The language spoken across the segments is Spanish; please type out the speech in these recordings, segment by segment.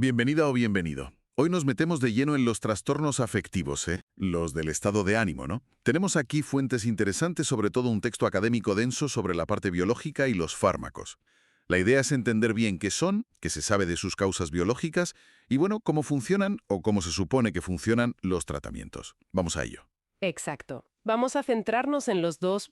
Bienvenida o bienvenido. Hoy nos metemos de lleno en los trastornos afectivos, los del estado de ánimo, ¿no? Tenemos aquí fuentes interesantes, sobre todo un texto académico denso sobre la parte biológica y los fármacos. La idea es entender bien qué son, qué se sabe de sus causas biológicas y, bueno, cómo funcionan o cómo se supone que funcionan los tratamientos. Vamos a ello. Exacto. Vamos a centrarnos en los dos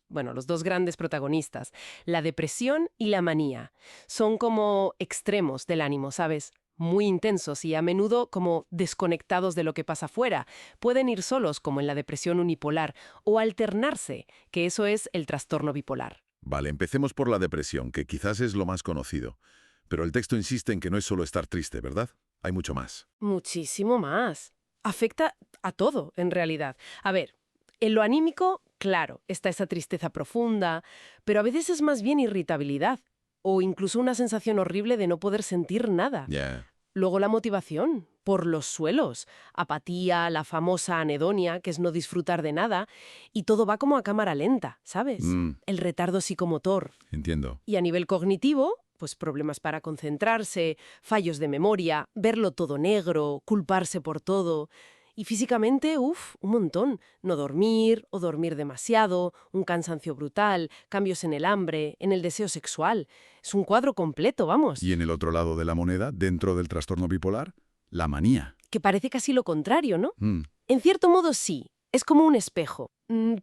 grandes protagonistas, la depresión y la manía. Son como extremos del ánimo, ¿sabes? Muy intensos y a menudo como desconectados de lo que pasa afuera. Pueden ir solos, como en la depresión unipolar, o alternarse, que eso es el trastorno bipolar. Vale, empecemos por la depresión, que quizás es lo más conocido. Pero el texto insiste en que no es solo estar triste, ¿verdad? Hay mucho más. Muchísimo más. Afecta a todo, en realidad. A ver, en lo anímico, claro, está esa tristeza profunda, pero a veces es más bien irritabilidad o incluso una sensación horrible de no poder sentir nada. Ya. Luego la motivación, por los suelos, apatía, la famosa anedonia, que es no disfrutar de nada, y todo va como a cámara lenta, ¿sabes? El retardo psicomotor. Entiendo. Y a nivel cognitivo, pues problemas para concentrarse, fallos de memoria, verlo todo negro, culparse por todo. Y físicamente, un montón. No dormir o dormir demasiado, un cansancio brutal, cambios en el hambre, en el deseo sexual. Es un cuadro completo, vamos. Y en el otro lado de la moneda, dentro del trastorno bipolar, la manía. Que parece casi lo contrario, ¿no? Mm, En cierto modo sí, es como un espejo,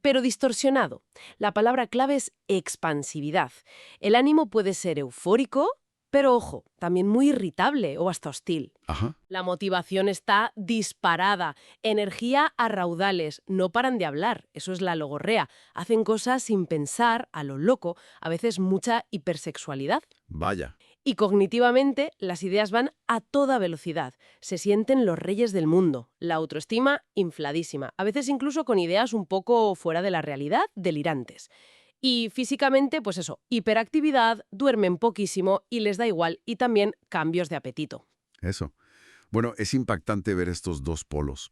pero distorsionado. La palabra clave es expansividad. El ánimo puede ser eufórico, pero ojo, también muy irritable o hasta hostil. Ajá. La motivación está disparada, energía a raudales, no paran de hablar, eso es la logorrea. Hacen cosas sin pensar, a lo loco, a veces mucha hipersexualidad. Vaya. Y cognitivamente, las ideas van a toda velocidad. Se sienten los reyes del mundo. La autoestima infladísima. A veces incluso con ideas un poco fuera de la realidad, delirantes. Y físicamente, pues eso, hiperactividad, duermen poquísimo y les da igual. Y también cambios de apetito. Eso. Bueno, es impactante ver estos dos polos.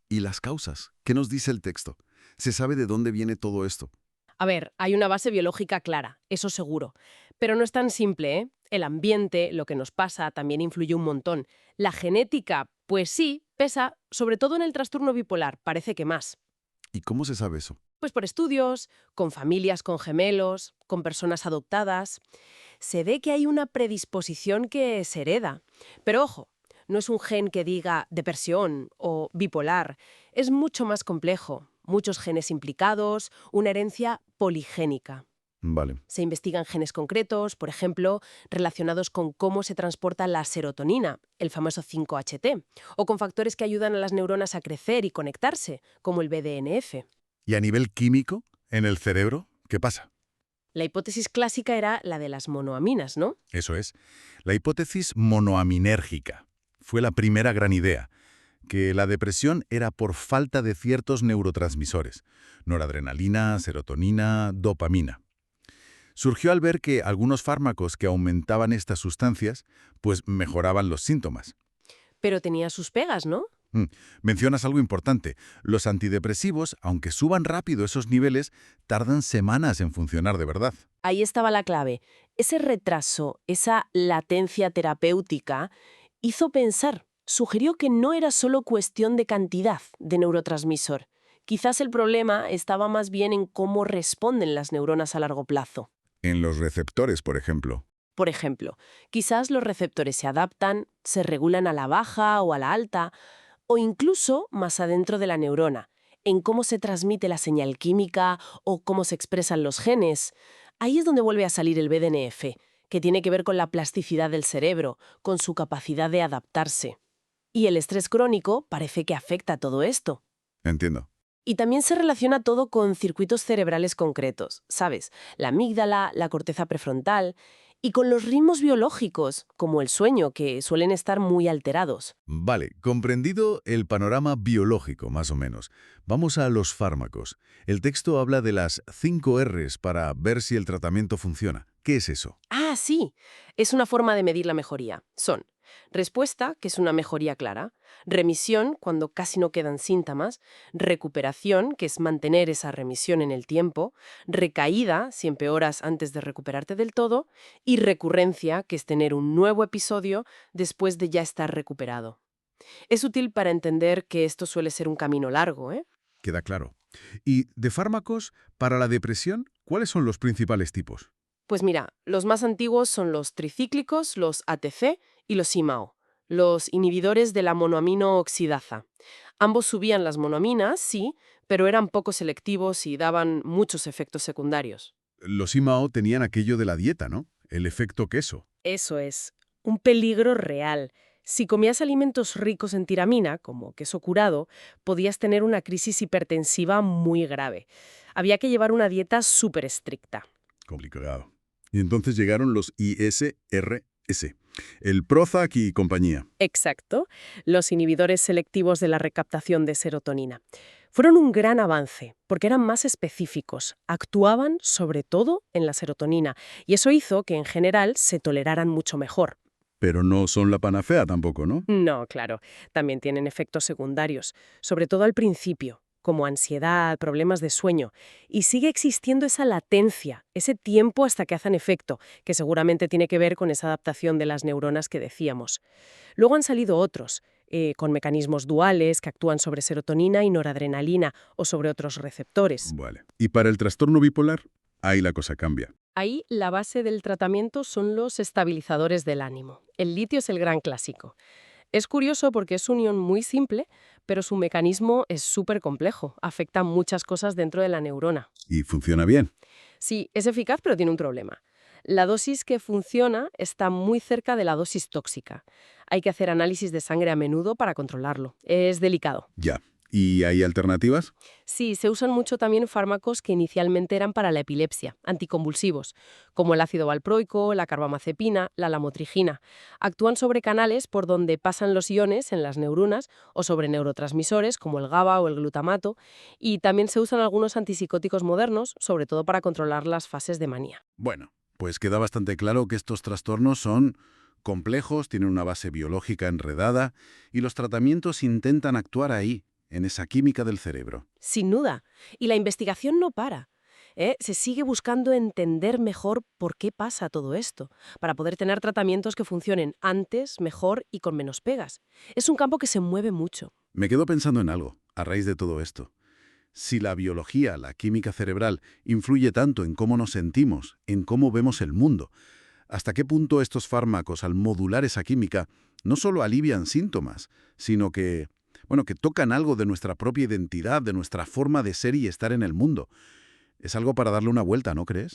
¿Y las causas? ¿Qué nos dice el texto? ¿Se sabe de dónde viene todo esto? A ver, hay una base biológica clara, eso seguro. Pero no es tan simple, ¿eh? El ambiente, lo que nos pasa, también influye un montón. La genética, pues sí, pesa, sobre todo en el trastorno bipolar, parece que más. ¿Y cómo se sabe eso? Pues por estudios, con familias con gemelos, con personas adoptadas. Se ve que hay una predisposición que se hereda. Pero ojo, no es un gen que diga depresión o bipolar. Es mucho más complejo. Muchos genes implicados, una herencia poligénica. Vale. Se investigan genes concretos, por ejemplo, relacionados con cómo se transporta la serotonina, el famoso 5-HT, o con factores que ayudan a las neuronas a crecer y conectarse, como el BDNF. ¿Y a nivel químico, en el cerebro, qué pasa? La hipótesis clásica era la de las monoaminas, ¿no? Eso es. La hipótesis monoaminérgica fue la primera gran idea, que la depresión era por falta de ciertos neurotransmisores, noradrenalina, serotonina, dopamina. Surgió al ver que algunos fármacos que aumentaban estas sustancias, pues mejoraban los síntomas. Pero tenía sus pegas, ¿no? Mm, Mencionas algo importante. Los antidepresivos, aunque suban rápido esos niveles, tardan semanas en funcionar de verdad. Ahí estaba la clave. Ese retraso, esa latencia terapéutica, hizo pensar, sugirió que no era solo cuestión de cantidad de neurotransmisor. Quizás el problema estaba más bien en cómo responden las neuronas a largo plazo. En los receptores, por ejemplo. Por ejemplo, quizás los receptores se adaptan, se regulan a la baja o a la alta, o incluso más adentro de la neurona, en cómo se transmite la señal química o cómo se expresan los genes. Ahí es donde vuelve a salir el BDNF, que tiene que ver con la plasticidad del cerebro, con su capacidad de adaptarse. Y el estrés crónico parece que afecta a todo esto. Entiendo. Y también se relaciona todo con circuitos cerebrales concretos, ¿sabes? La amígdala, la corteza prefrontal, y con los ritmos biológicos, como el sueño, que suelen estar muy alterados. Vale, comprendido el panorama biológico, más o menos. Vamos a los fármacos. El texto habla de las 5 Rs para ver si el tratamiento funciona. ¿Qué es eso? Ah, sí, es una forma de medir la mejoría. Son Respuesta, que es una mejoría clara. Remisión, cuando casi no quedan síntomas. Recuperación, que es mantener esa remisión en el tiempo. Recaída, si empeoras antes de recuperarte del todo. Y recurrencia, que es tener un nuevo episodio después de ya estar recuperado. Es útil para entender que esto suele ser un camino largo, ¿eh? Queda claro. ¿Y de fármacos para la depresión, cuáles son los principales tipos? Pues mira, los más antiguos son los tricíclicos, los ATC y los IMAO, los inhibidores de la monoamino oxidasa. Ambos subían las monoaminas, sí, pero eran poco selectivos y daban muchos efectos secundarios. Los IMAO tenían aquello de la dieta, ¿no? El efecto queso. Eso es, un peligro real. Si comías alimentos ricos en tiramina, como queso curado, podías tener una crisis hipertensiva muy grave. Había que llevar una dieta súper estricta. Complicado. Y entonces llegaron los ISRS, el Prozac y compañía. Exacto, los inhibidores selectivos de la recaptación de serotonina. Fueron un gran avance, porque eran más específicos, actuaban sobre todo en la serotonina, y eso hizo que en general se toleraran mucho mejor. Pero no son la panacea tampoco, ¿no? No, claro, también tienen efectos secundarios, sobre todo al principio, como ansiedad, problemas de sueño, y sigue existiendo esa latencia, ese tiempo hasta que hacen efecto, que seguramente tiene que ver con esa adaptación de las neuronas que decíamos. Luego han salido otros, con mecanismos duales que actúan sobre serotonina y noradrenalina o sobre otros receptores. Vale. ¿Y para el trastorno bipolar? Ahí la cosa cambia. Ahí la base del tratamiento son los estabilizadores del ánimo. El litio es el gran clásico. Es curioso porque es unión muy simple, pero su mecanismo es súper complejo. Afecta muchas cosas dentro de la neurona. Y funciona bien. Sí, es eficaz, pero tiene un problema. La dosis que funciona está muy cerca de la dosis tóxica. Hay que hacer análisis de sangre a menudo para controlarlo. Es delicado. Ya. ¿Y hay alternativas? Sí, se usan mucho también fármacos que inicialmente eran para la epilepsia, anticonvulsivos, como el ácido valproico, la carbamazepina, la lamotrigina. Actúan sobre canales por donde pasan los iones en las neuronas o sobre neurotransmisores como el GABA o el glutamato, y también se usan algunos antipsicóticos modernos, sobre todo para controlar las fases de manía. Bueno, pues queda bastante claro que estos trastornos son complejos, tienen una base biológica enredada y los tratamientos intentan actuar ahí, en esa química del cerebro. Sin duda. Y la investigación no para. Se sigue buscando entender mejor por qué pasa todo esto, para poder tener tratamientos que funcionen antes, mejor y con menos pegas. Es un campo que se mueve mucho. Me quedo pensando en algo, a raíz de todo esto. Si la biología, la química cerebral, influye tanto en cómo nos sentimos, en cómo vemos el mundo, ¿hasta qué punto estos fármacos, al modular esa química, no solo alivian síntomas, sino que, que tocan algo de nuestra propia identidad, de nuestra forma de ser y estar en el mundo? Es algo para darle una vuelta, ¿no crees?